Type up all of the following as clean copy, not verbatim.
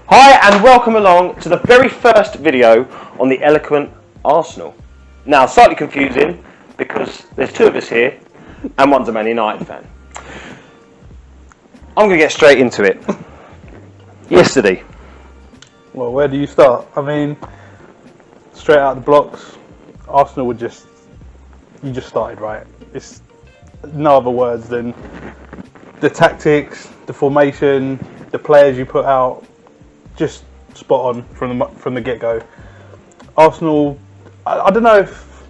Hi and welcome along to the very first video on the Eloquent Arsenal. Now, slightly confusing because there's two of us here and one's a Man United fan. I'm going to get straight into it. Yesterday. Well, where do you start? I mean, straight out the blocks, Arsenal you just started right. It's no other words than the tactics, the formation, the players you put out. Just spot on from the get-go. Arsenal, I don't know if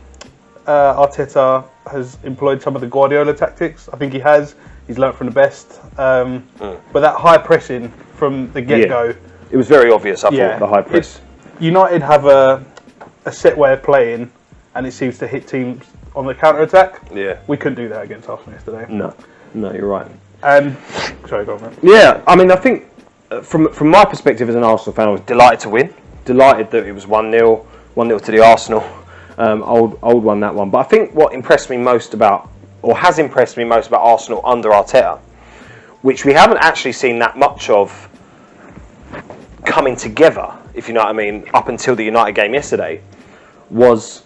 Arteta has employed some of the Guardiola tactics. I think he has. He's learnt from the best. But that high pressing from the get-go... Yeah. It was very obvious, I thought, the high press. United have a set way of playing, and it seems to hit teams on the counter-attack. Yeah. We couldn't do that against Arsenal yesterday. No, you're right. And... Sorry, go on, man. Yeah, I mean, I think... From my perspective as an Arsenal fan, I was delighted to win. Delighted that it was 1-0 to the Arsenal. Old one, that one. But I think what impressed me most about, or has impressed me most about Arsenal under Arteta, which we haven't actually seen that much of coming together, if you know what I mean, up until the United game yesterday, was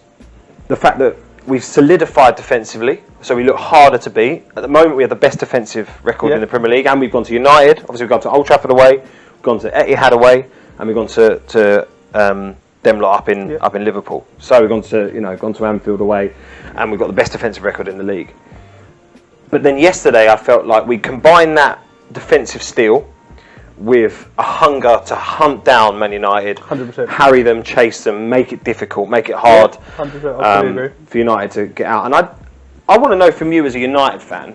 the fact that we've solidified defensively. So we look harder to beat. At the moment, we have the best defensive record in the Premier League, and we've gone to United. Obviously, we've gone to Old Trafford away, we've gone to Etihad away, and we've gone to them lot up in Liverpool. So we've gone to Anfield away, and we've got the best defensive record in the league. But then yesterday, I felt like we combined that defensive steel with a hunger to hunt down Man United, 100%. Harry them, chase them, make it difficult, make it hard 100%, I agree. for United to get out. And I want to know from you as a United fan,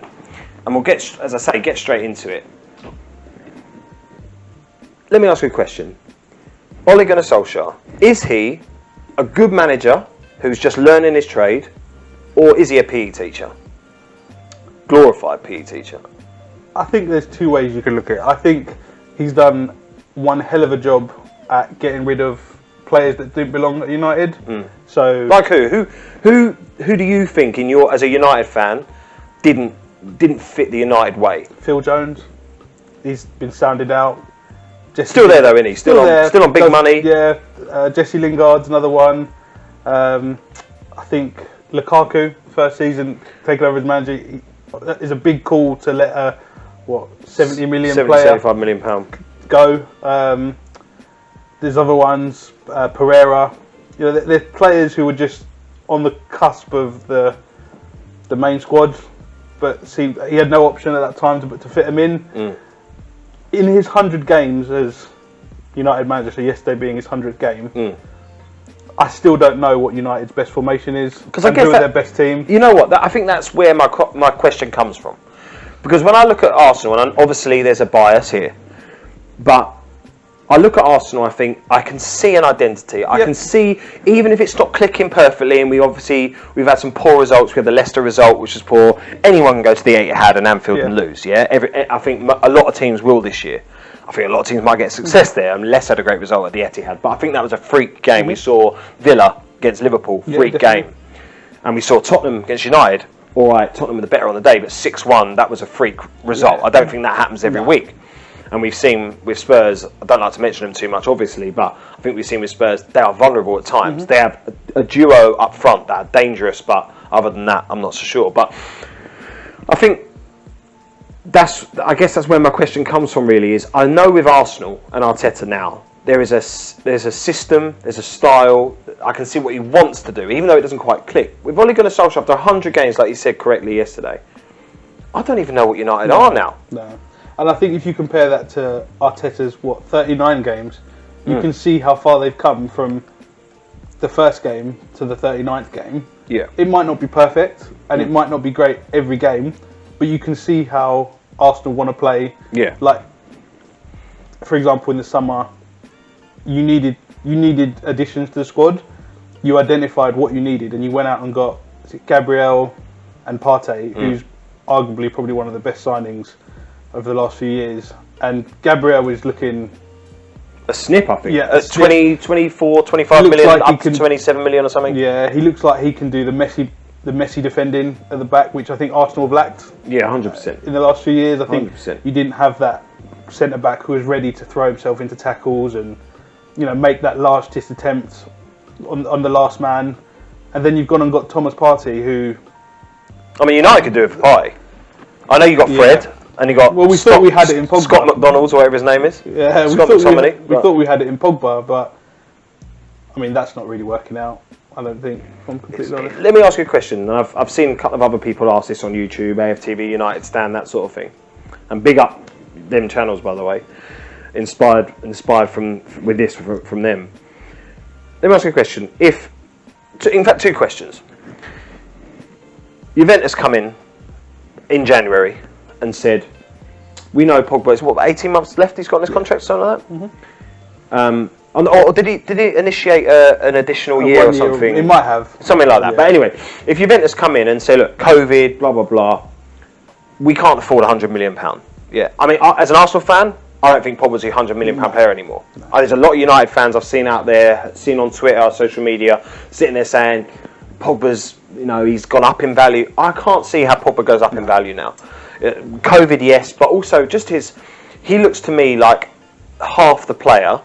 and we'll get straight into it. Let me ask you a question. Ole Gunnar Solskjaer, is he a good manager who's just learning his trade, or is he a PE teacher? Glorified PE teacher? I think there's two ways you can look at it. I think he's done one hell of a job at getting rid of players that didn't belong at United. So, like who do you think, as a United fan, didn't fit the United way? Phil Jones, he's been sounded out. Still there though, isn't he? Still on big money. Yeah, Jesse Lingard's another one. I think Lukaku, first season taking over as manager, is a big call to let a 70 million player, £75 million go. There's other ones, Pereira. There's players who were just on the cusp of the main squad, but he had no option at that time to fit them in. In his 100 games as United manager, so yesterday being his 100th game, I still don't know what United's best formation is. Because I guess their best team. You know what? I think that's where my question comes from. Because when I look at Arsenal, and obviously there's a bias here, but I look at Arsenal, I think I can see an identity. I can see, even if it's not clicking perfectly, and we've had some poor results. We had the Leicester result, which was poor. Anyone can go to the Etihad and Anfield and lose. Yeah, I think a lot of teams will this year. I think a lot of teams might get success there. I mean, Leicester had a great result at the Etihad, but I think that was a freak game. We saw Villa against Liverpool, freak game, and we saw Tottenham against United. All right, Tottenham were the better on the day, but 6-1, that was a freak result. I don't think that happens every week. And we've seen with Spurs, I don't like to mention them too much, obviously, but I think we've seen with Spurs, they are vulnerable at times. They have a duo up front that are dangerous, but other than that, I'm not so sure. But I think I guess that's where my question comes from, really, is I know with Arsenal and Arteta now, there's a system, there's a style. I can see what he wants to do, even though it doesn't quite click. We've only got a Solskjaer after 100 games, like you said correctly yesterday. I don't even know what United are now. No. And I think if you compare that to Arteta's, 39 games, you can see how far they've come from the first game to the 39th game. Yeah. It might not be perfect, and it might not be great every game, but you can see how Arsenal want to play. Yeah. Like, for example, in the summer, you needed additions to the squad. You identified what you needed, and you went out and got Gabriel and Partey, who's arguably probably one of the best signings over the last few years. And Gabriel is looking a snip, I think. Yeah, at 20, 24, 25 million, like up to 27 million or something. Yeah, he looks like he can do the messy defending at the back, which I think Arsenal have lacked. Yeah, 100%. In the last few years, I think 100%. you didn't have that centre back who is ready to throw himself into tackles and make that last ditch attempt on the last man. And then you've gone and got Thomas Partey, who... I mean, United could do it for Partey. I know you got Fred, and you got thought we had it in Pogba. Scott McDonald's, or whatever his name is. Yeah, we thought we had it in Pogba, but I mean, that's not really working out, I don't think, if I'm completely honest. Let me ask you a question. I've seen a couple of other people ask this on YouTube, AFTV, United Stand, that sort of thing. And big up them channels, by the way. Inspired from them. Let me ask you a question. In fact, two questions. Juventus come in January and said, we know Pogba is 18 months left he's got in his contract, something like that? Mm-hmm. Or did he initiate an additional year or something? He might have. Something like that. Yeah. But anyway, if Juventus come in and say, look, COVID, blah, blah, blah, we can't afford £100 million. Yeah. I mean, as an Arsenal fan, I don't think Pogba's a £100 million player anymore. No. There's a lot of United fans I've seen out there, seen on Twitter, social media, sitting there saying, Pogba's, he's gone up in value. I can't see how Pogba goes up in value now. COVID, yes, but also just he looks to me like half the player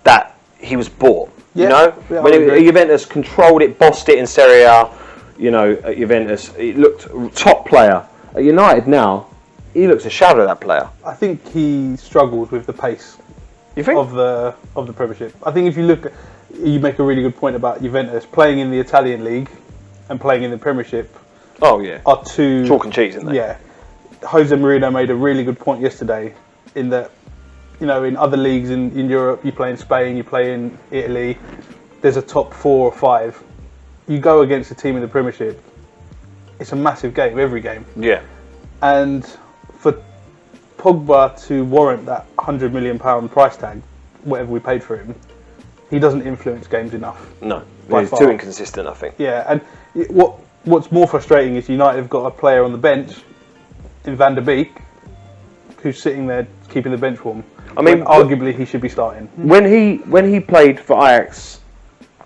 that he was bought. Yeah, when Juventus controlled it, bossed it in Serie A, at Juventus, he looked top player. At United now, he looks a shadow of that player. I think he struggles with the pace. You think? Of the Premiership. I think if you look at, you make a really good point about Juventus playing in the Italian league and playing in the Premiership. Oh yeah, are two chalk and cheese, isn't they? Yeah. Jose Mourinho made a really good point yesterday in that, in other leagues in Europe, you play in Spain, you play in Italy, there's a top 4 or 5. You go against a team in the Premiership, it's a massive game, every game. Yeah. And for Pogba to warrant that £100 million price tag, whatever we paid for him, he doesn't influence games enough. No, he's too inconsistent, I think. Yeah, and what's more frustrating is United have got a player on the bench in Van der Beek who's sitting there keeping the bench warm. I mean, arguably he should be starting. When he played for Ajax,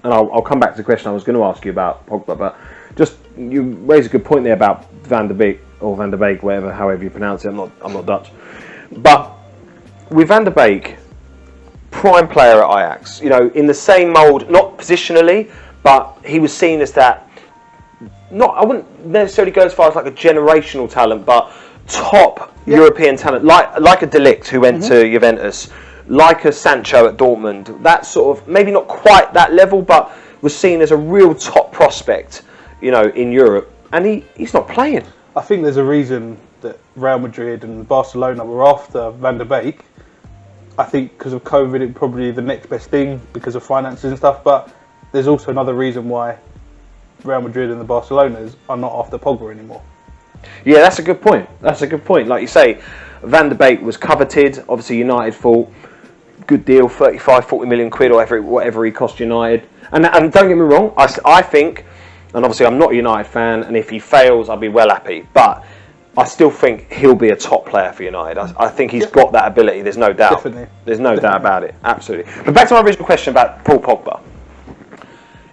and I'll come back to the question I was going to ask you about Pogba, but just you raised a good point there about Van der Beek or Van der Beek, however you pronounce it. I'm not Dutch, but with Van der Beek, prime player at Ajax, in the same mould, not positionally, but he was seen as that. I wouldn't necessarily go as far as like a generational talent, but top European talent, like a De Ligt who went to Juventus, like a Sancho at Dortmund. That sort of, maybe not quite that level, but was seen as a real top prospect, in Europe, and he's not playing. I think there's a reason that Real Madrid and Barcelona were after Van der Beek. I think because of COVID, it's probably the next best thing because of finances and stuff. But there's also another reason why Real Madrid and the Barcelonas are not after Pogba anymore. Yeah, that's a good point. Like you say, Van der Beek was coveted. Obviously, United thought, good deal, 35-40 million quid or whatever he cost United. And don't get me wrong, I think, and obviously I'm not a United fan, and if he fails, I'll be well happy. But I still think he'll be a top player for United. I think he's got that ability. There's no doubt. Definitely. There's no doubt about it. Absolutely. But back to my original question about Paul Pogba.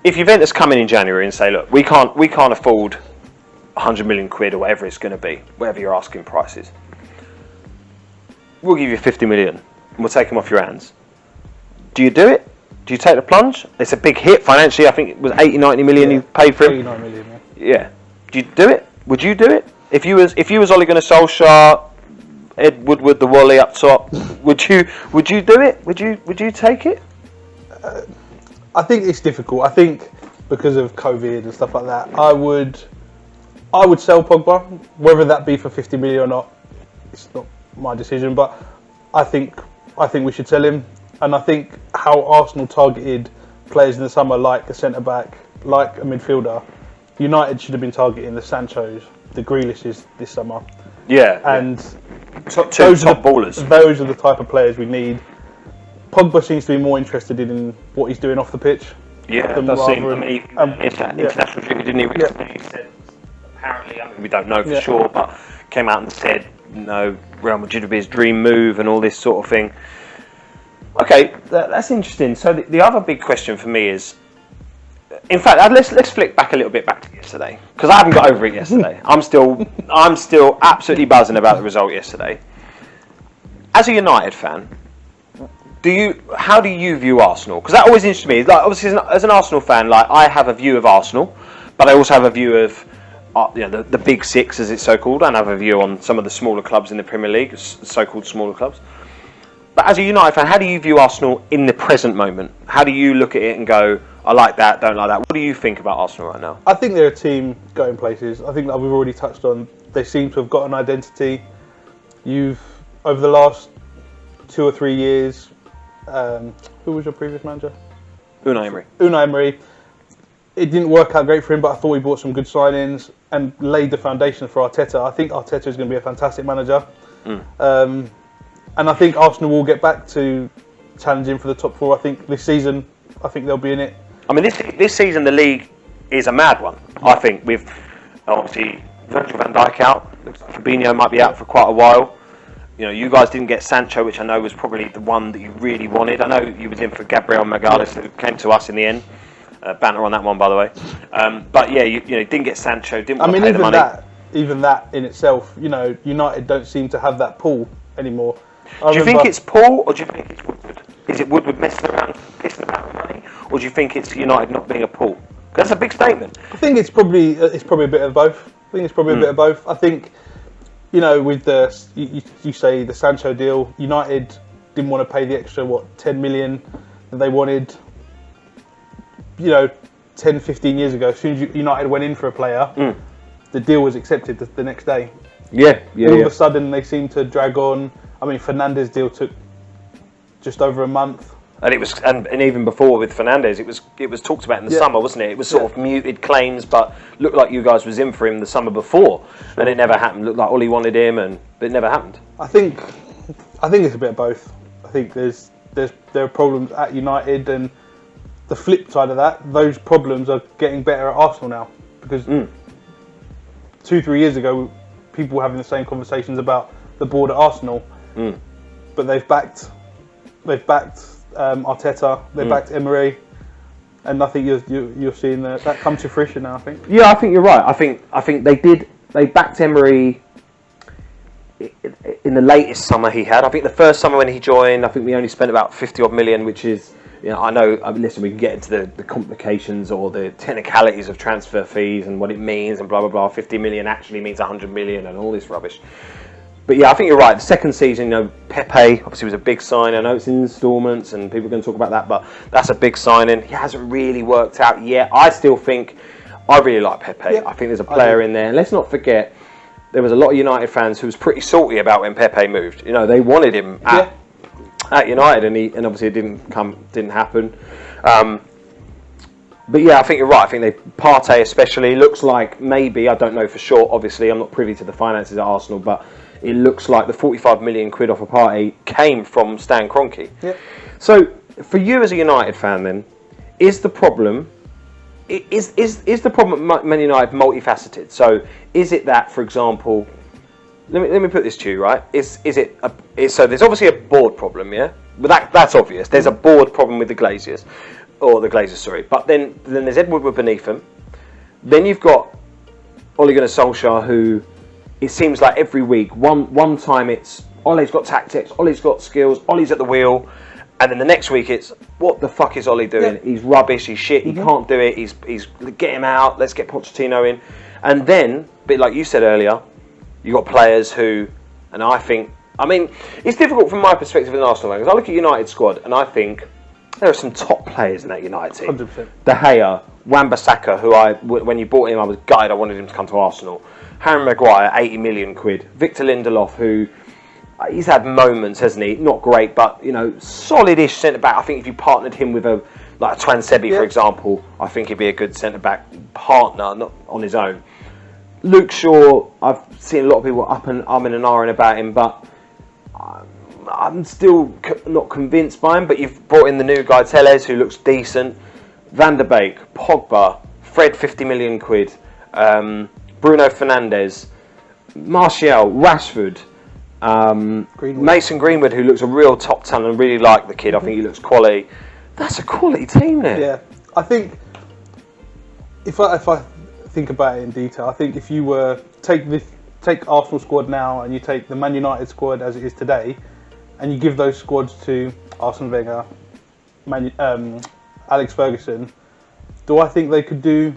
If Juventus come in January and say, look, we can't afford 100 million quid or whatever it's going to be, whatever your asking price is, we'll give you 50 million and we'll take him off your hands. Do you do it? Do you take the plunge? It's a big hit financially. I think it was 80-90 million you paid for him. 89 million, yeah. Do you do it? Would you do it? If you was Ole Gunnar Solskjaer, Ed Woodward, the Wally up top, would you do it? Would you take it? I think it's difficult. I think because of COVID and stuff like that, I would sell Pogba, whether that be for 50 million or not. It's not my decision, but I think we should sell him. And I think how Arsenal targeted players in the summer, like a centre back, like a midfielder, United should have been targeting the Sanchos, the Grealishes this summer. Yeah. And top ballers. Those are the type of players we need. Pogba seems to be more interested in what he's doing off the pitch. Yeah, that's international cricket, didn't he? He said, apparently, we don't know for sure, but came out and said, Real Madrid would be his dream move and all this sort of thing. Okay, that's interesting. So the other big question for me is, in fact, let's flick back a little bit back to yesterday, because I haven't got over it yesterday. I'm still absolutely buzzing about the result yesterday. as a United fan, how do you view Arsenal? Because that always interests me. Like, obviously, as an Arsenal fan, like I have a view of Arsenal, but I also have a view of the big six, as it's so called, and I have a view on some of the smaller clubs in the Premier League, so-called smaller clubs. But as a United fan, how do you view Arsenal in the present moment? How do you look at it and go, I like that, don't like that? What do you think about Arsenal right now? I think they're a team going places. I think that we've already touched on. They seem to have got an identity. Over the last 2 or 3 years, who was your previous manager? Unai Emery. Unai Emery. It didn't work out great for him, but I thought we brought some good signings and laid the foundation for Arteta. I think Arteta is going to be a fantastic manager. And I think Arsenal will get back to challenging for the top 4. I think this season, they'll be in it. I mean, this season the league is a mad one. I think with obviously Virgil van Dijk out, looks like Fabinho might be out for quite a while. You know, you guys didn't get Sancho, which I know was probably the one that you really wanted. I know you was in for Gabriel Magalhaes, who came to us in the end. Banter on that one, by the way. But yeah, you didn't get Sancho, didn't want to pay the money. Even that in itself, United don't seem to have that pull anymore. Do you think it's Paul, or do you think it's Woodward? Is it Woodward messing around, pissing about the money, or do you think it's United not being a pull? That's a big statement. I think it's probably a bit of both. I think, with you say the Sancho deal, United didn't want to pay the extra 10 million that they wanted. 10, 15 years ago, as soon as United went in for a player, the deal was accepted the next day. All of a sudden, they seem to drag on. I mean, Fernandes' deal took just over a month. And it was, and even before with Fernandes, it was talked about in the summer, wasn't it? It was sort of muted claims, but looked like you guys was in for him the summer before, and it never happened. Looked like Ollie wanted him, but it never happened. I think it's a bit of both. I think there are problems at United, and the flip side of that, those problems are getting better at Arsenal now, because 2-3 years ago, people were having the same conversations about the board at Arsenal, but they've backed Arteta, they've backed Emery, and I think you're seeing that come to fruition now. I think. Yeah, I think you're right. I think they backed Emery in the latest summer he had. I think the first summer when he joined, I think we only spent about 50 odd million, which is, I know. Listen, we can get into the complications or the technicalities of transfer fees and what it means and blah blah blah. 50 million actually means 100 million and all this rubbish. But yeah, I think you're right. The second season, Pepe obviously was a big sign. I know it's in instalments and people are going to talk about that, but that's a big signing. He hasn't really worked out yet. I still think I really like Pepe. I think there's a player in there. And let's not forget, there was a lot of United fans who was pretty salty about when Pepe moved. They wanted him at United, and obviously it didn't happen. But yeah, I think you're right. I think Partey especially looks like maybe, I don't know for sure. Obviously, I'm not privy to the finances at Arsenal, but it looks like the 45 million quid off a Partey came from Stan Kroenke. Yep. So for you as a United fan, then, is the problem at Man United multifaceted? So is it that, for example, let me put this to you, right? So there's obviously a board problem, yeah? But that's obvious. There's a board problem with the Glazers, But then there's Ed Woodward beneath them. Then you've got Ole Gunnar Solskjaer, who it seems like every week, one time it's Ole's got tactics, Ole's got skills, Ole's at the wheel, and then the next week it's what the fuck is Ole doing? Yeah. He's rubbish, he's shit, he can't do it, he's get him out, let's get Pochettino in. And then, a bit like you said earlier, you got players who, and I mean, it's difficult from my perspective as an Arsenal fan, because I look at United squad and I think there are some top players in that United team. 100%. De Gea, Wan-Bissaka, who when you bought him, I was gutted, I wanted him to come to Arsenal. Harry Maguire, 80 million quid. Victor Lindelof, who he's had moments, hasn't he? Not great, but solid-ish centre back. I think if you partnered him with a Twansebi, for example, I think he'd be a good centre back partner, not on his own. Luke Shaw, I've seen a lot of people up and umming and ahhing about him, but I'm still not convinced by him. But you've brought in the new guy Telles, who looks decent. Van der Beek, Pogba, Fred, 50 million quid. Bruno Fernandes, Martial, Rashford, Mason Greenwood, who looks a real top talent. I really like the kid. I think he looks quality. That's a quality team there. Yeah, I think if I think about it in detail, I think if you were take Arsenal squad now and you take the Man United squad as it is today, and you give those squads to Arsene Wenger, Alex Ferguson, do I think they could do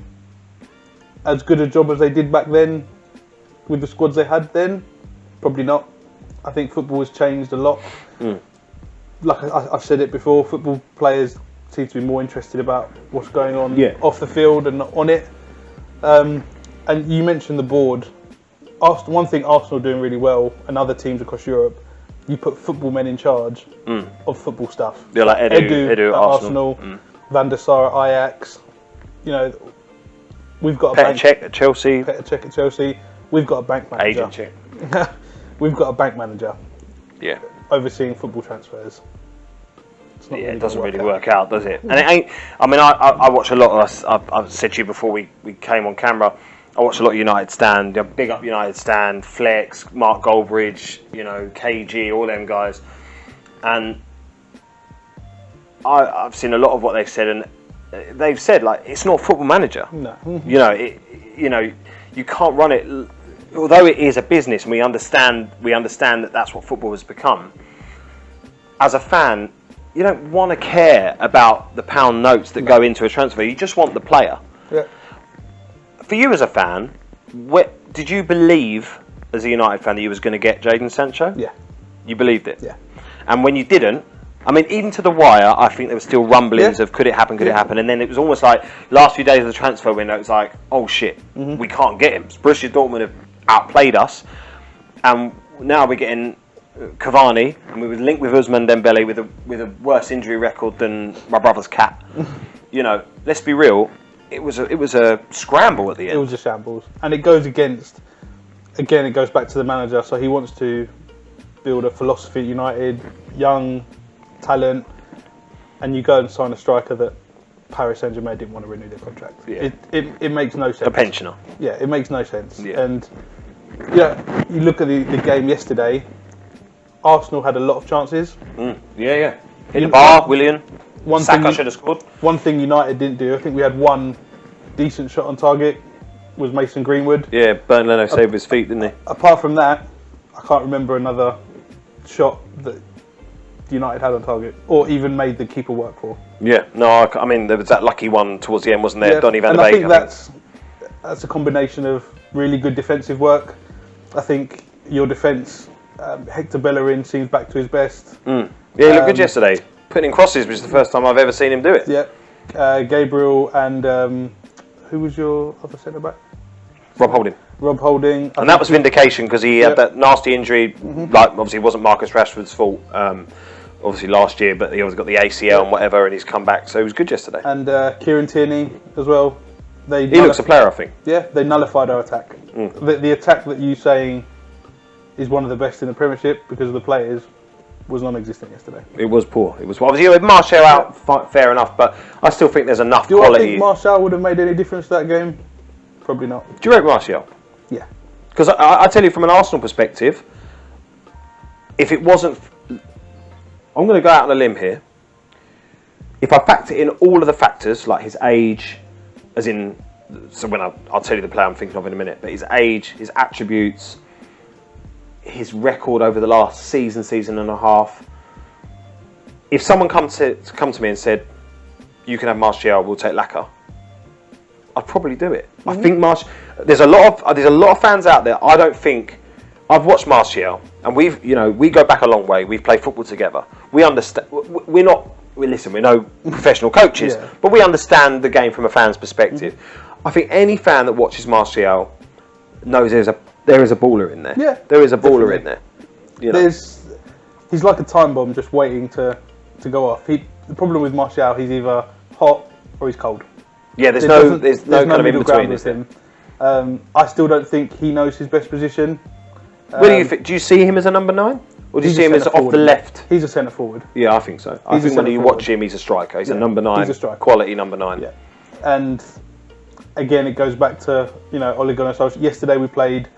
as good a job as they did back then with the squads they had then? Probably not. I think football has changed a lot. Like I've said it before, football players seem to be more interested about what's going on off the field and on it. And you mentioned the board. One thing Arsenal are doing really well, and other teams across Europe, you put football men in charge of football stuff. Yeah, like Edu at Arsenal. Van der Sar at Ajax. You know, we've got Petr Cech at Chelsea. Petr Cech at Chelsea. We've got a bank manager. Agent Cech. We've got a bank manager. Yeah. Overseeing football transfers. It doesn't really work out, does it? And it ain't. I mean, I watch a lot of us. I've said to you before we came on camera. I watch a lot of United Stand. Big up United Stand, Flex, Mark Goldbridge, KG, all them guys. And I've seen a lot of what they've said, and they've said like it's not a football manager. No. You can't run it. Although it is a business, and we understand that that's what football has become. As a fan, you don't want to care about the pound notes that go into a transfer. You just want the player. Yeah. For you as a fan, did you believe, as a United fan, that you was going to get Jadon Sancho? Yeah. You believed it? Yeah. And when you didn't, I mean, even to the wire, I think there were still rumblings of could it happen, it happen? And then it was almost like, last few days of the transfer window, it was like, oh shit, we can't get him. Borussia Dortmund have outplayed us. And now we're getting Cavani, and we were linked with Ousmane Dembele with a worse injury record than my brother's cat. Let's be real. It was a scramble at the end. It was a shambles, and it goes against. Again, it goes back to the manager. So he wants to build a philosophy at United, young talent, and you go and sign a striker that Paris Saint-Germain didn't want to renew their contract. Yeah. It makes no sense. A pensioner. Yeah, it makes no sense. Yeah. And you look at the game yesterday. Arsenal had a lot of chances. Yeah. Hit the bar, Willian. Saka should have scored. One thing United didn't do, I think we had one decent shot on target, was Mason Greenwood. Yeah, Bernd Leno saved his feet, didn't he? Apart from that, I can't remember another shot that United had on target, or even made the keeper work for. Yeah, no, I mean, there was that lucky one towards the end, wasn't there? Yeah, Donny van and der I Beek. think that's a combination of really good defensive work. I think your defence, Hector Bellerin seems back to his best. Yeah, he looked good yesterday. Putting in crosses, which is the first time I've ever seen him do it. Yeah, Gabriel and who was your other centre back? Rob Holding. And that was vindication because he had that nasty injury. Like, obviously, it wasn't Marcus Rashford's fault. Obviously, last year, but he always got the ACL and whatever, and he's come back. So he was good yesterday. And Kieran Tierney as well. He looks a player, I think. Yeah, they nullified our attack. The attack that you saying is one of the best in the Premiership because of the players was non-existent yesterday. It was poor. It was obviously with Martial out, fair enough, but I still think there's enough quality. Do I think Martial would have made any difference to that game? Probably not. Do you rate Martial? Yeah. Because I tell you, from an Arsenal perspective, if it wasn't, I'm going to go out on a limb here. If I factor in all of the factors, like his age, as in, so when I'll tell you the player I'm thinking of in a minute, but his age, his attributes, his record over the last season and a half. If someone come to me and said, "You can have Martial, we'll take Laka," I'd probably do it. I think there's a lot of fans out there. I don't think I've watched Martial, and we go back a long way. We've played football together. We understand. We're no professional coaches, but we understand the game from a fan's perspective. I think any fan that watches Martial knows there is a baller in there. Yeah, there is a baller in there. He's like a time bomb just waiting to go off. The problem with Martial, he's either hot or he's cold. Yeah, there's no kind of in between with him. I still don't think he knows his best position. Where do you see him as a number 9? Or do you see him as off the left? He's a centre forward. Yeah, I think so. I think when you watch him, he's a striker. He's a number 9. He's a striker. Quality number 9. Yeah. And again, it goes back to Ole Gunnar Solskjaer. Yesterday we played,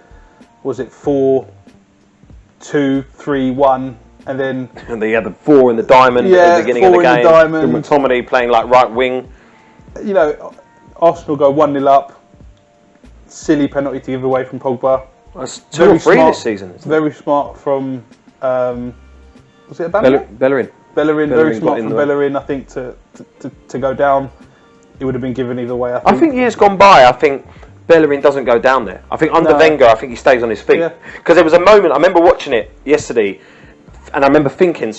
was it 4-2-3-1, and then he had the 4 in the diamond at the beginning of the game. McTominay playing like right wing. Arsenal go 1-0 up. Silly penalty to give away from Pogba. That's 2 or 3 this season. Very smart from Was it a ban? Bellerin, very smart from Bellerin. I think to go down, it would have been given either way. I think years gone by, I think Bellerin doesn't go down there. I think under Wenger, I think he stays on his feet. Because there was a moment, I remember watching it yesterday, and I remember thinking,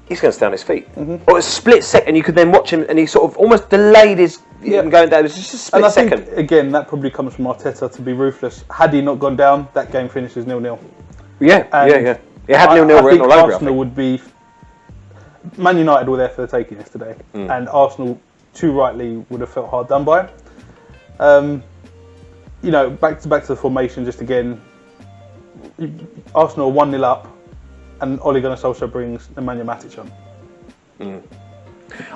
he's going to stay on his feet. Or it was a split second, you could then watch him, and he sort of almost delayed him going down. It was just a split second. And I think, again, that probably comes from Arteta, to be ruthless. Had he not gone down, that game finishes 0-0. Yeah. It had 0-0 written all over it. Arsenal would be... Man United were there for the taking yesterday, and Arsenal, too rightly, would have felt hard done by. Back to the formation, just again, Arsenal 1-0 up, and Ole Gunnar Solskjaer brings Nemanja Matic on.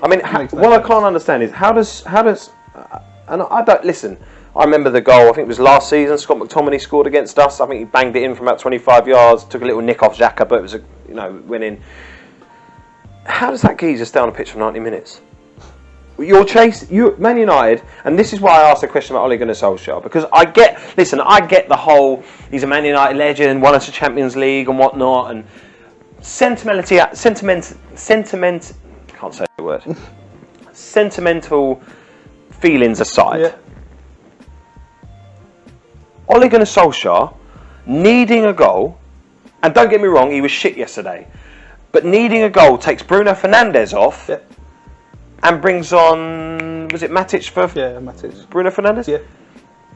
I mean, what I can't understand is how does and I don't listen. I remember the goal. I think it was last season. Scott McTominay scored against us. I think he banged it in from about 25 yards. Took a little nick off Xhaka, but it was went in. How does that geezer stay on the pitch for 90 minutes? Man United, and this is why I asked the question about Ole Gunnar Solskjaer, because I get the whole, he's a Man United legend, won us a Champions League and whatnot, and sentimental feelings aside. Ole Gunnar Solskjaer needing a goal, and don't get me wrong, he was shit yesterday, but needing a goal takes Bruno Fernandes off and brings on, was it Matic for Matic. Bruno Fernandes? Yeah.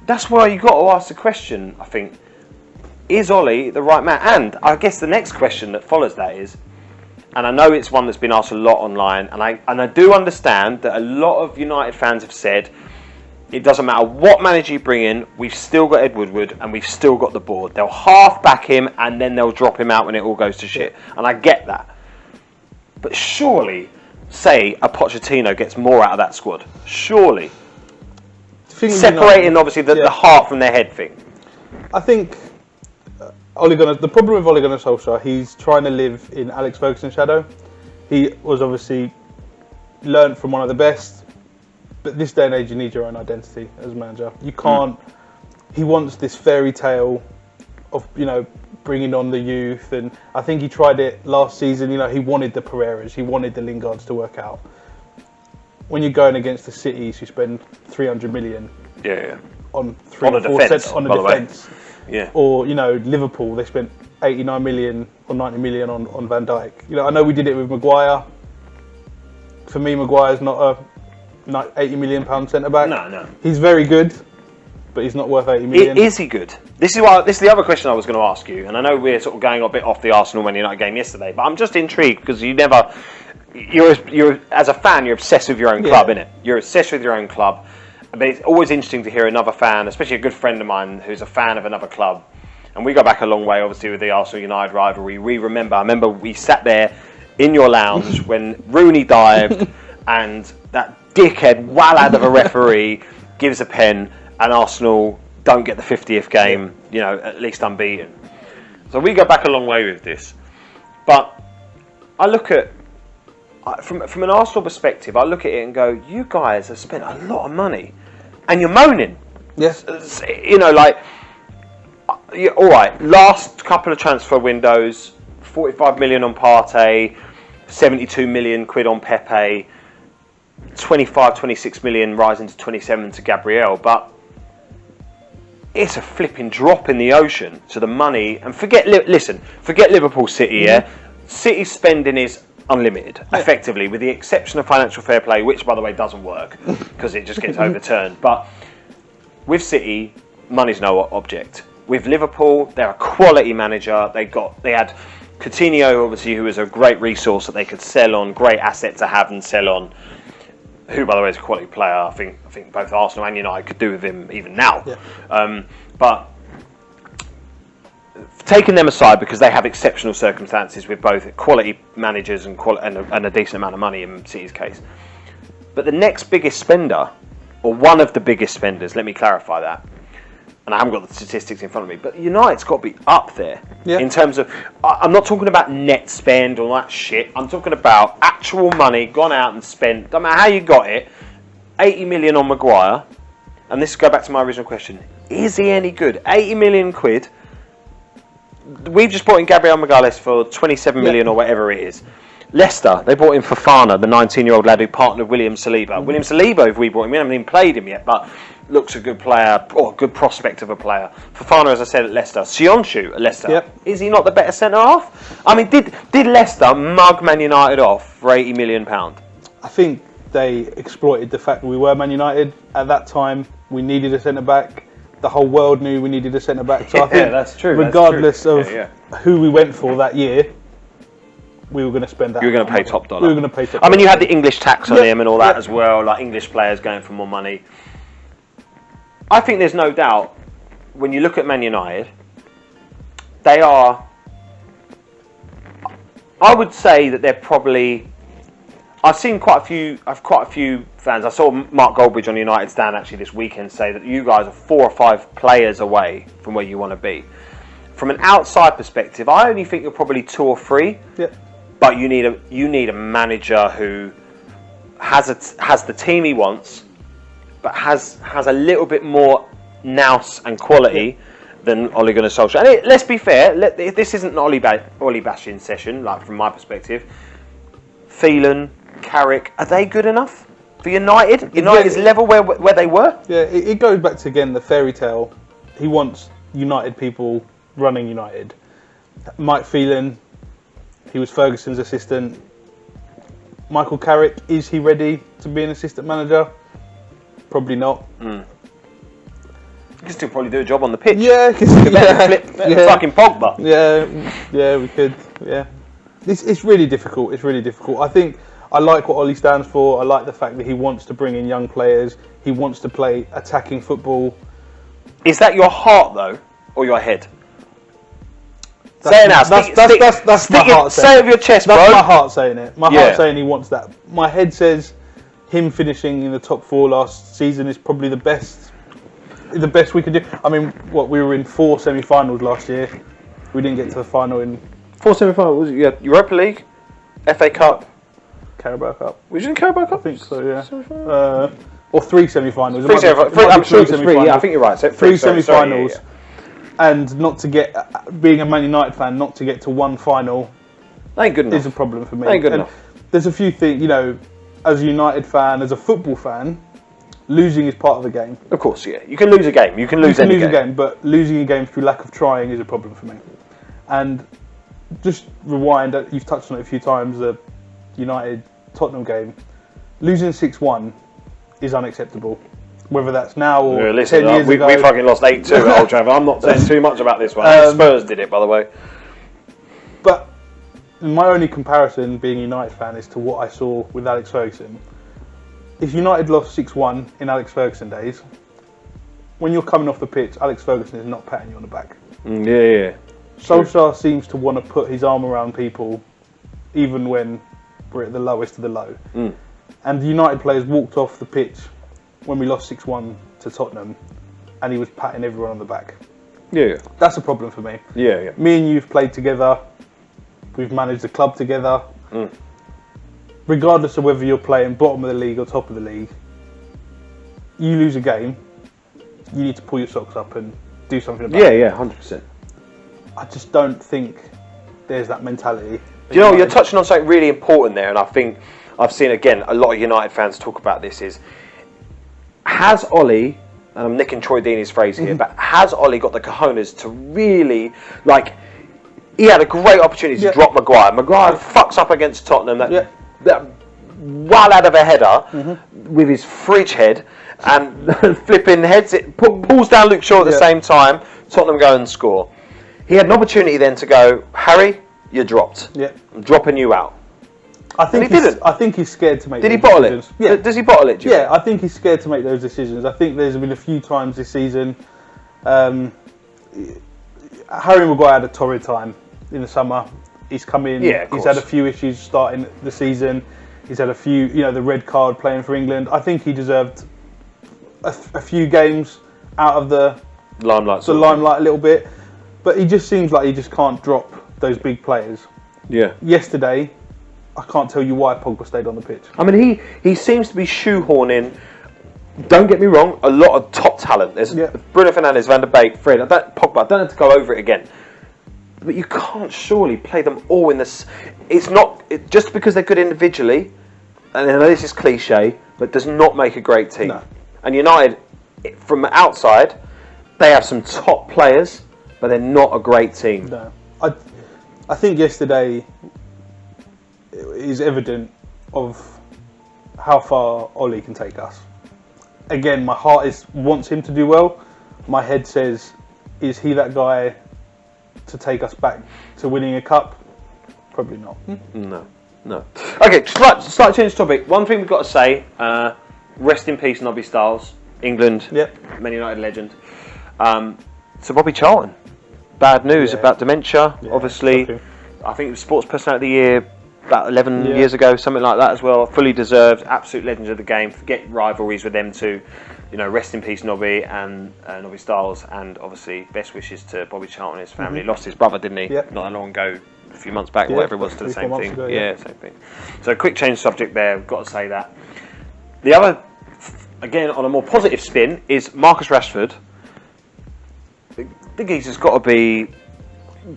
That's why you got to ask the question, I think, is Ole the right man? And I guess the next question that follows that is, and I know it's one that's been asked a lot online, and I do understand that a lot of United fans have said, it doesn't matter what manager you bring in, we've still got Ed Woodward and we've still got the board. They'll half back him and then they'll drop him out when it all goes to shit. And I get that. But surely, say a Pochettino gets more out of that squad. Surely. Separating obviously the heart from their head thing. I think the problem with Ole Gunnar Solskjaer, he's trying to live in Alex Ferguson's shadow. He was obviously learned from one of the best. But this day and age, you need your own identity as a manager. You can't. He wants this fairy tale of bringing on the youth, and I think he tried it last season. He wanted the Pereiras, he wanted the Lingards to work out. When you're going against the cities who spend 300 million on a defence, or Liverpool, they spent 89 million or 90 million on Van Dijk. I know we did it with Maguire. For me, Maguire's not a £80 million centre back. No. He's very good, but he's not worth 80 million. Is he good? This is the other question I was going to ask you, and I know we're sort of going a bit off the Arsenal Man United game yesterday, but I'm just intrigued because you're as a fan, you're obsessed with your own club, innit? You're obsessed with your own club, but it's always interesting to hear another fan, especially a good friend of mine who's a fan of another club, and we go back a long way, obviously, with the Arsenal United rivalry. I remember we sat there in your lounge when Rooney dived, and that dickhead wallad of a referee gives a pen and Arsenal don't get the 50th game, at least unbeaten. So we go back a long way with this. But I look at, from an Arsenal perspective, I look at it and go, you guys have spent a lot of money and you're moaning. Yes. All right, last couple of transfer windows, 45 million on Partey, 72 million quid on Pepe, 26 million rising to 27 to Gabriel, but it's a flipping drop in the ocean to the money. And forget Liverpool City, City's spending is unlimited, effectively, with the exception of financial fair play, which, by the way, doesn't work because it just gets overturned. But with City, money's no object. With Liverpool, they're a quality manager. They had Coutinho, obviously, who was a great resource that they could sell on, great asset to have and sell on. Who, by the way, is a quality player. I think both Arsenal and United could do with him even now. Yeah. But taking them aside, because they have exceptional circumstances with both quality managers and a decent amount of money in City's case. But the next biggest spender, or one of the biggest spenders, let me clarify that, and I haven't got the statistics in front of me, but United's got to be up there in terms of, I'm not talking about net spend or that shit, I'm talking about actual money gone out and spent, don't matter how you got it, 80 million on Maguire, and this go back to my original question, is he any good? 80 million quid, we've just brought in Gabriel Magalhaes for 27 million or whatever it is. Leicester, they brought in Fofana, the 19-year-old lad who partnered with William Saliba. William Saliba, if we brought him in, I haven't even played him yet, but looks a good player, or a good prospect of a player. Fofana, as I said, at Leicester. Sionchu at Leicester. Yep. Is he not the better centre-half? I mean, did Leicester mug Man United off for £80 million? I think they exploited the fact that we were Man United. At that time, we needed a centre-back. The whole world knew we needed a centre-back. So I think, that's true. regardless of who we went for that year, we were going to spend that. You were going to pay top dollar. We were going to pay top dollar. I mean, you had the English tax on him and all that as well, like English players going for more money. I think there's no doubt, when you look at Man United, they are... I would say that they're probably... I've seen quite a few fans. I saw Mark Goldbridge on United Stand actually this weekend say that you guys are 4 or 5 players away from where you want to be. From an outside perspective, I only think you're probably 2 or 3. Yep. But you need a manager who has the team he wants, but has a little bit more nous and quality than Ole Gunnar Solskjaer. And let's be fair, this isn't an Ole bashing session, like from my perspective. Phelan, Carrick, are they good enough for United? United's level where they were? Yeah, it goes back to, again, the fairy tale. He wants United people running United. Mike Phelan, he was Ferguson's assistant. Michael Carrick, is he ready to be an assistant manager? Probably not. You can still probably do a job on the pitch. Yeah, flip fucking Pogba. Yeah, we could. Yeah, it's really difficult. It's really difficult. I think I like what Ollie stands for. I like the fact that he wants to bring in young players. He wants to play attacking football. Is that your heart though, or your head? Say it now. That's my heart saying it. Say it with your chest, bro. That's my heart saying it. My heart saying he wants that. My head says him finishing in the top 4 last season is probably the best we could do. I mean, we were in 4 semi-finals last year. We didn't get to the final in 4 semi-finals. Yeah, Europa League, FA Cup, Carabao Cup. Was you in Carabao Cup? I think so. Yeah. Or 3 semi-finals. I'm sure it's 3. Yeah, I think you're right. So 3 semi-finals. And not to get, being a Man United fan, not to get to 1 final ain't good enough. Is a problem for me. Ain't good enough. There's a few things, as a United fan, as a football fan, losing is part of the game. Of course, yeah. You can lose a game. You can lose any game. A game, but losing a game through lack of trying is a problem for me. And just rewind, you've touched on it a few times, the United-Tottenham game. Losing 6-1 is unacceptable. Whether that's now or 10 years ago. We fucking lost 8-2 at Old Trafford. I'm not saying too much about this one. Spurs did it, by the way. But my only comparison, being a United fan, is to what I saw with Alex Ferguson. If United lost 6-1 in Alex Ferguson days, when you're coming off the pitch, Alex Ferguson is not patting you on the back. Yeah. Solskjaer seems to want to put his arm around people, even when we're at the lowest of the low. And the United players walked off the pitch when we lost 6-1 to Tottenham, and he was patting everyone on the back. Yeah. That's a problem for me. Yeah. Me and you've played together. We've managed the club together. Regardless of whether you're playing bottom of the league or top of the league, you lose a game, you need to pull your socks up and do something about it. Yeah, 100%. I just don't think there's that mentality. Do you know, you're touching on something really important there, and I think I've seen, again, a lot of United fans talk about this, is has Ollie, and I'm nicking Troy Deeney's phrase here, but has Ollie got the cojones to really, he had a great opportunity to drop Maguire. Maguire fucks up against Tottenham, that well out of a header with his fridge head, and flipping heads it, pulls down Luke Shaw at the same time, Tottenham go and score. He had an opportunity then to go, Harry, you're dropped. I'm dropping you out. I think he's scared to make Did he those bottle decisions. it? Yeah. Does he bottle it? Yeah, I think he's scared to make those decisions. I think there's been a few times this season. Harry Maguire had a torrid time in the summer. He's come in. He's had a few issues starting the season. He's had a few, the red card playing for England. I think he deserved a few games out of the limelight a little bit. But he just seems like he just can't drop those big players. Yeah. Yesterday, I can't tell you why Pogba stayed on the pitch. I mean, he seems to be shoehorning. Don't get me wrong, a lot of top talent. There's Bruno Fernandes, Van der Beek, Fred. Pogba. I don't have to go over it again. but you can't surely play them all in this. It's not just because they're good individually, and I know this is cliche, but does not make a great team. No. And United, from outside, they have some top players, but they're not a great team. No, I think yesterday it is evident of how far Ollie can take us. Again, my heart wants him to do well. My head says, is he that guy to take us back to winning a cup? Probably not. No. Okay, slight change of topic. One thing we've got to say, rest in peace Nobby Stiles, England, Man United legend. So Bobby Charlton, bad news about dementia, obviously. Shocking. I think it was Sports Personality of the Year about 11 years ago, something like that as well. Fully deserved, absolute legends of the game. Forget rivalries with them two. Rest in peace Nobby and Nobby Stiles, and obviously best wishes to Bobby Charlton and his family. Lost his brother, didn't he? Not that long ago, a few months back, or whatever it was, to the same thing. Ago, same thing. So quick change of subject there, we've got to say that. The other, again, on a more positive spin, is Marcus Rashford. The geezer's got to be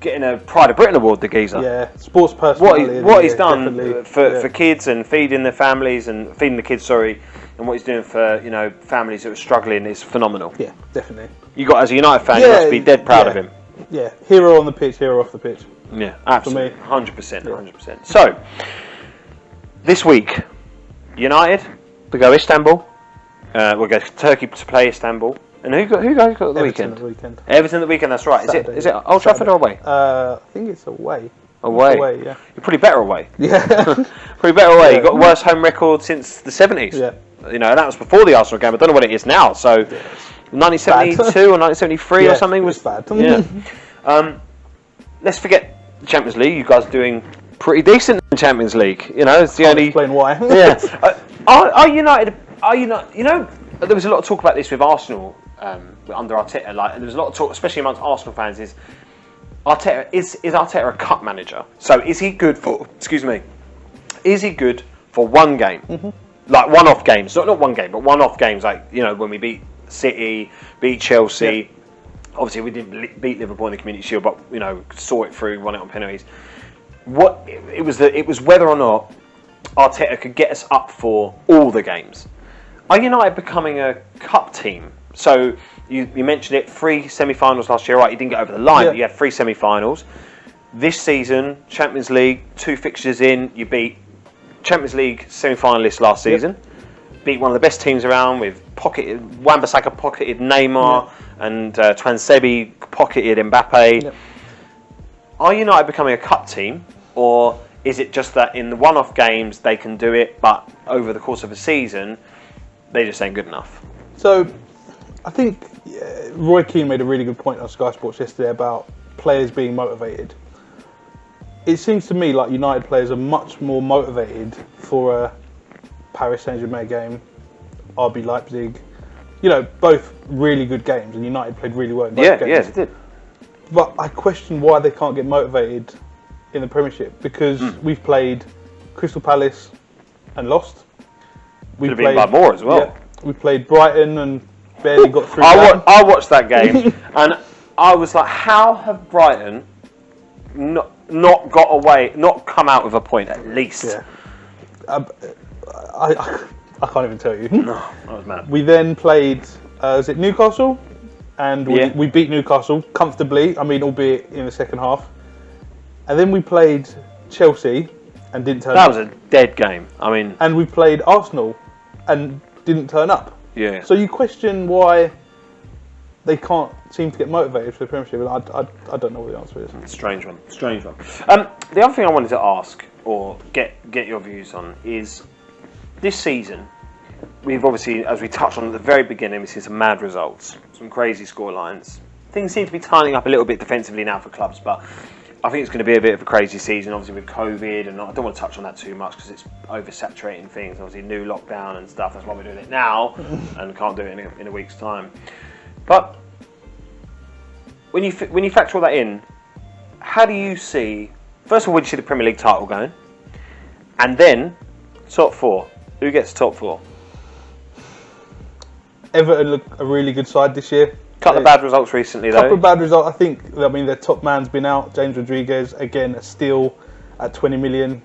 getting a Pride of Britain award, the geezer. Yeah, sports personality. What he's done for kids and feeding their families and feeding the kids, and what he's doing for families that are struggling is phenomenal. Yeah, definitely. You got, as a United fan, you must be dead proud of him. Yeah, hero on the pitch, hero off the pitch. Yeah, absolutely, 100%. So this week, United, we go Istanbul. We'll go to Turkey to play Istanbul. And who goes the weekend? Everton the weekend. That's right. Saturday, is it Old Trafford or away? I think it's away. Away. Yeah. You're probably better away. Yeah. Probably better away. You got the worst home record since the 70s. Yeah. And that was before the Arsenal game. I don't know what it is now. So 1972 or 1973 or something was bad. Yeah. Let's forget the Champions League. You guys are doing pretty decent in the Champions League. It's the only. Explain why. Yeah. Are United? Are you not? There was a lot of talk about this with Arsenal under Arteta. There was a lot of talk, especially amongst Arsenal fans. Is Arteta a cup manager? So is he good for? Excuse me. Is he good for one game? Mm-hmm. Like one-off games, not one game, but one-off games. Like when we beat City, beat Chelsea. Yeah. Obviously, we didn't beat Liverpool in the Community Shield, but saw it through, won it on penalties. It was whether or not Arteta could get us up for all the games. Are United becoming a cup team? So you mentioned it, 3 semi-finals last year, right? You didn't get over the line, but you had 3 semi-finals. This season, Champions League, 2 fixtures in, you beat Champions League semi-finalists last season. Beat one of the best teams around with Wan-Bissaka pocketed Neymar and Twansebi pocketed Mbappe. Yep. Are United becoming a cup team, or is it just that in the one-off games they can do it, but over the course of a season they just ain't good enough? So I think Roy Keane made a really good point on Sky Sports yesterday about players being motivated. It seems to me like United players are much more motivated for a Paris Saint-Germain game, RB Leipzig, both really good games, and United played really well in both games. Yes, it did. But I question why they can't get motivated in the Premiership, because we've played Crystal Palace and lost. Could have been by more as well. Yeah, we played Brighton and barely got through. I watched that game and I was like, how have Brighton not got away, not come out with a point at least? Yeah. I can't even tell you. No, I was mad. We then played, was it Newcastle? And we beat Newcastle comfortably, albeit in the second half. And then we played Chelsea and didn't turn up. That was a dead game. And we played Arsenal and didn't turn up. Yeah. So you question why they can't seem to get motivated for the Premiership. I don't know what the answer is. Strange one. The other thing I wanted to ask, or get your views on, is this season, we've obviously, as we touched on at the very beginning, we've seen some mad results, some crazy scorelines. Things seem to be tightening up a little bit defensively now for clubs, but I think it's going to be a bit of a crazy season, obviously with COVID, and I don't want to touch on that too much because it's oversaturating things. Obviously, new lockdown and stuff. That's why we're doing it now, and can't do it in a week's time. But when you factor all that in, how do you see? First of all, where do you see the Premier League title going? And then top 4. Who gets top 4? Everton look a really good side this year. Couple of bad results recently, though. Couple of bad results. I think. I mean, their top man's been out. James Rodriguez again, a steal at 20 million.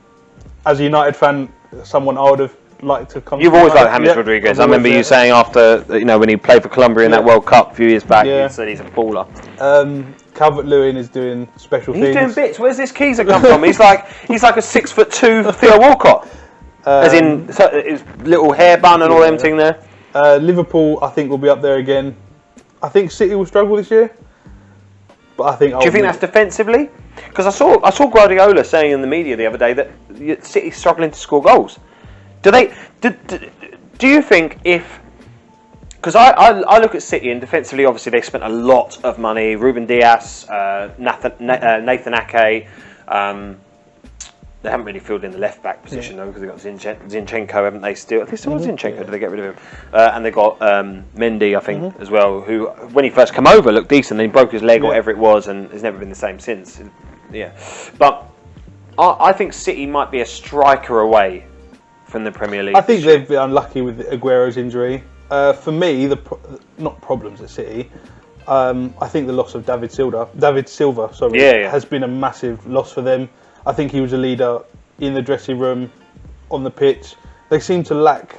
As a United fan, someone I would have liked to come. You've always liked James Rodriguez. I remember you saying after when he played for Colombia in that World Cup a few years back, you said he's a baller. Calvert-Lewin is doing special things. He's doing bits. Where's this Keezer come from? He's like a 6'2" Theo Walcott, as in his little hair bun and all them thing there. Liverpool, I think, will be up there again. I think City will struggle this year, but I think. Do you think that's defensively? Because I saw Guardiola saying in the media the other day that City's struggling to score goals. Do you think if? Because I look at City and defensively, obviously they spent a lot of money. Ruben Dias, Nathan Ake. They haven't really filled in the left back position though, because they got Zinchenko, haven't they? Still, I think still Zinchenko. Did they get rid of him? And they got Mendy, I think, as well. Who, when he first came over, looked decent. Then he broke his leg or whatever it was, and has never been the same since. Yeah, but I think City might be a striker away from the Premier League. I think they've been unlucky with Aguero's injury. For me, not problems at City. I think the loss of David Silva, has been a massive loss for them. I think he was a leader in the dressing room, on the pitch. They seem to lack.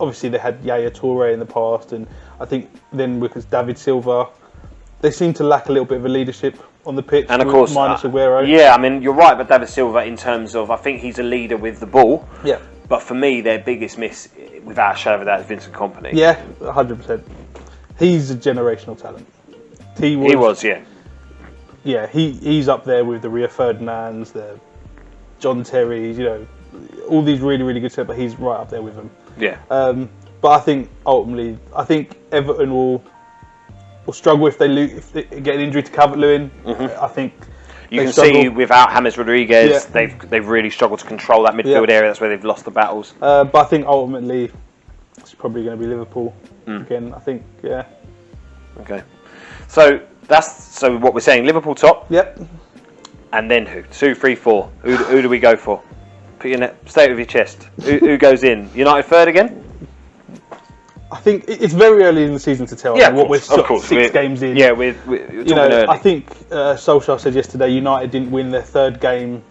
Obviously, they had Yaya Toure in the past, and I think then because David Silva, they seem to lack a little bit of a leadership on the pitch. And of course, minus Aguero. Yeah, I mean, you're right about David Silva in terms of I think he's a leader with the ball. Yeah. But for me, their biggest miss, without a shadow of a doubt, is Vincent Kompany. Yeah, 100%. He's a generational talent. He was, yeah. Yeah, he's up there with the Rio Ferdinands, the John Terrys, all these really, really good set, but he's right up there with them. Yeah. But I think ultimately, Everton will struggle if they get an injury to Calvert-Lewin. I think you can see without James Rodriguez, they've really struggled to control that midfield area. That's where they've lost the battles. But I think ultimately, it's probably going to be Liverpool again. I think, yeah. Okay. So what we're saying, Liverpool top. Yep. And then who? 2, 3, 4. Who do we go for? Say it with your chest. Who goes in? United third again? I think it's very early in the season to tell. Yeah, we're 6 games in. Yeah, we're talking early. I think Solskjaer said yesterday United didn't win their third game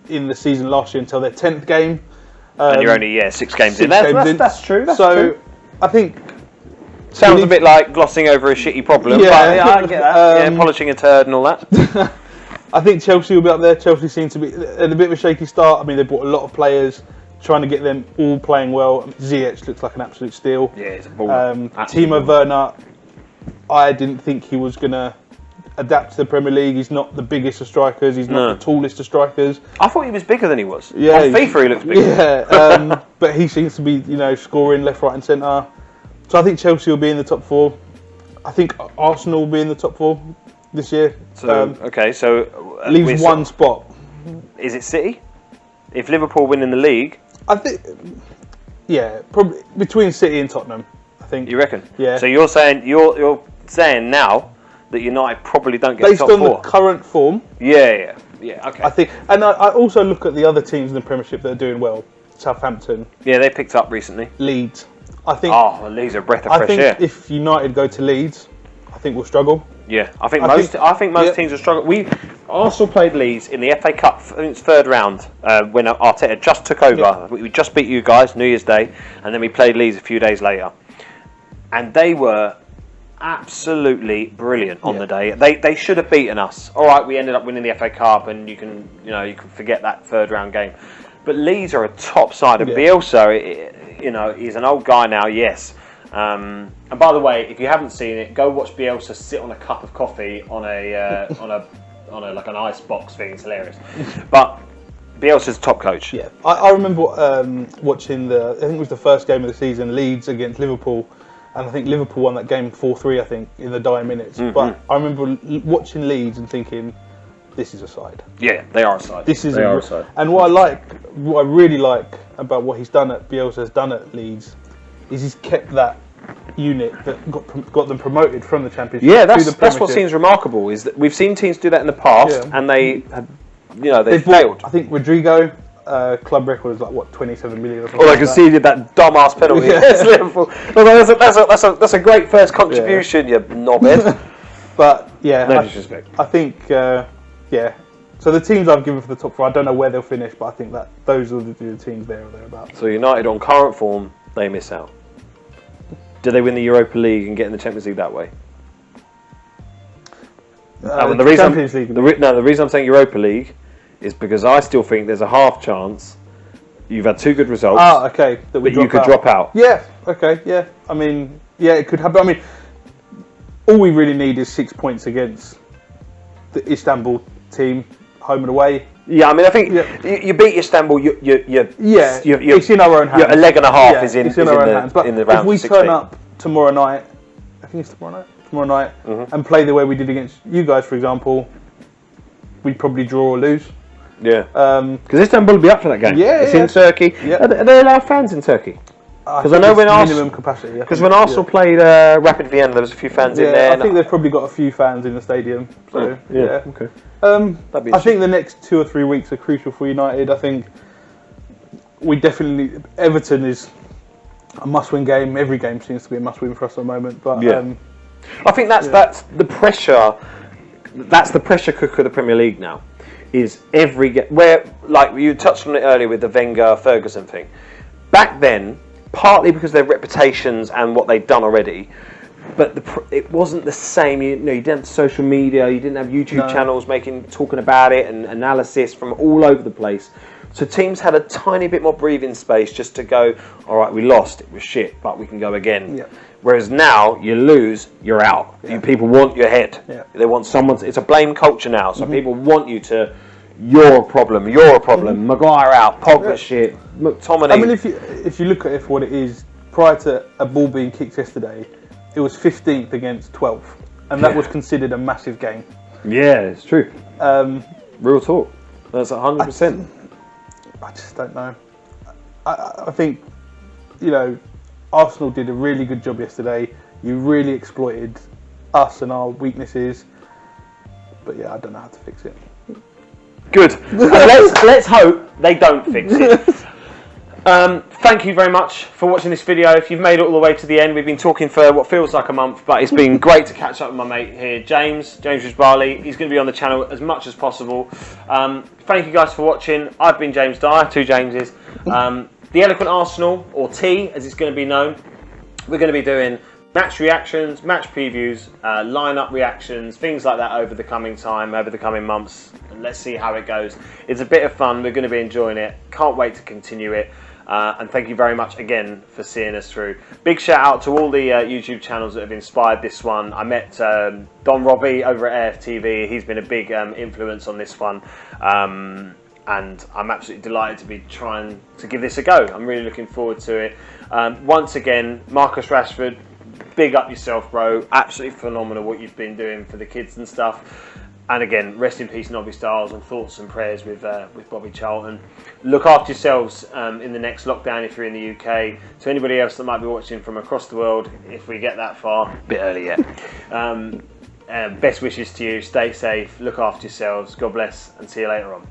in the season last year until their 10th game. And you're only 6 games in. That's true. That's true. I think sounds a bit like glossing over a shitty problem. Yeah, but I get that. Polishing a turd and all that. I think Chelsea will be up there. Chelsea seem to be at a bit of a shaky start. I mean, they bought a lot of players, trying to get them all playing well. Ziyech looks like an absolute steal. Yeah, he's a baller. Timo Werner, I didn't think he was going to adapt to the Premier League. He's not the biggest of strikers. He's not the tallest of strikers. I thought he was bigger than he was. Yeah, on FIFA he looks bigger. Yeah, but he seems to be, scoring left, right and centre. So I think Chelsea will be in the top 4. I think Arsenal will be in the top 4 this year. So leaves one spot. Is it City? If Liverpool win in the league, I think, probably between City and Tottenham. I think. You reckon? Yeah. So you're saying now that United probably don't get based top on 4? The current form. Yeah. Okay. I think, and I also look at the other teams in the Premiership that are doing well. Southampton. Yeah, they picked up recently. Leeds. I think. Oh, Leeds are a breath of fresh air. I think if United go to Leeds, I think we'll struggle. Yeah, I think most teams will struggle. Arsenal played Leeds in the FA Cup. I think it's third round when Arteta just took over. Yeah. We just beat you guys New Year's Day, and then we played Leeds a few days later, and they were absolutely brilliant on the day. They should have beaten us. All right, we ended up winning the FA Cup, and you can forget that third round game. But Leeds are a top side, and Bielsa, he's an old guy now. Yes. And by the way, if you haven't seen it, go watch Bielsa sit on a cup of coffee on a like an ice box thing. It's hilarious. But Bielsa's top coach. Yeah, I remember watching I think it was the first game of the season, Leeds against Liverpool, and I think Liverpool won that game 4-3. I think in the dying minutes. Mm-hmm. But I remember watching Leeds and thinking, this is a side. Yeah, they are a side. They are a side. And what I really like about what Bielsa's done at Leeds, is he's kept that unit that got them promoted from the Championship. Yeah, that's what seems remarkable. Is that we've seen teams do that in the past, and they failed. I think Rodrigo, club record is like what 27 million or something. Or they like conceded that dumbass penalty against Liverpool. That's a great first contribution, you knobhead. But yeah, No disrespect. I think yeah. So the teams I've given for the top four, I don't know where they'll finish, but I think that those are the teams there or thereabouts. So United on current form, they miss out. Do they win the Europa League and get in the Champions League that way? The reason I'm saying Europa League is because I still think there's a half chance. You've had two good results. Okay. That you could drop out. Yeah. Okay. Yeah. I mean, yeah, it could happen. I mean, all we really need is 6 points against the Istanbul team, home and away. Yeah, I mean, I think you beat Istanbul. It's in our own hands. A leg and a half is in our own hands. But in the round if we 16. turn up tomorrow night, I think it's tomorrow night, and play the way we did against you guys, for example, we'd probably draw or lose. Yeah. Because Istanbul will be up for that game. Yeah, it's in Turkey. Yeah. Are they allowed fans in Turkey? Because I know when minimum capacity. Because when Arsenal played Rapid Vienna, there was a few fans in there. I think they've probably got a few fans in the stadium. So Okay. I think the next 2 or 3 weeks are crucial for United. I think Everton is a must-win game. Every game seems to be a must-win for us at the moment. But I think that's the pressure. That's the pressure cooker of the Premier League now. Is every game where, like you touched on it earlier with the Wenger-Ferguson thing. Back then, partly because of their reputations and what they'd done already, but it wasn't the same. You didn't have social media, you didn't have YouTube channels talking about it and analysis from all over the place. So teams had a tiny bit more breathing space just to go, all right, we lost, it was shit, but we can go again. Yeah. Whereas now, you lose, you're out. Yeah. People want your head. Yeah. They want someone. It's a blame culture now, so people want you to. You're a problem. Maguire out. Pogba shit. McTominay. I mean, if you look at it for what it is, prior to a ball being kicked yesterday, it was 15th against 12th, and that was considered a massive game. Yeah, it's true. Real talk. That's 100%. I just don't know. I think, Arsenal did a really good job yesterday. You really exploited us and our weaknesses, but I don't know how to fix it. Good. Let's hope they don't fix it. Thank you very much for watching this video. If you've made it all the way to the end, we've been talking for what feels like a month, but it's been great to catch up with my mate here, James Ridge-Barley. He's going to be on the channel as much as possible. Thank you guys for watching. I've been James Dyer, 2 Jameses. The Eloquent Arsenal, or T as it's going to be known, we're going to be doing match reactions, match previews, lineup reactions, things like that over the coming months. And let's see how it goes. It's a bit of fun. We're going to be enjoying it. Can't wait to continue it. And thank you very much again for seeing us through. Big shout out to all the YouTube channels that have inspired this one. I met Don Robbie over at AFTV. He's been a big influence on this one. And I'm absolutely delighted to be trying to give this a go. I'm really looking forward to it. Once again, Marcus Rashford, big up yourself, bro. Absolutely phenomenal what you've been doing for the kids and stuff. And again, rest in peace, Nobby Styles, and thoughts and prayers with Bobby Charlton. Look after yourselves in the next lockdown if you're in the UK. To anybody else that might be watching from across the world, if we get that far, a bit early yet. Best wishes to you. Stay safe. Look after yourselves. God bless, and see you later on.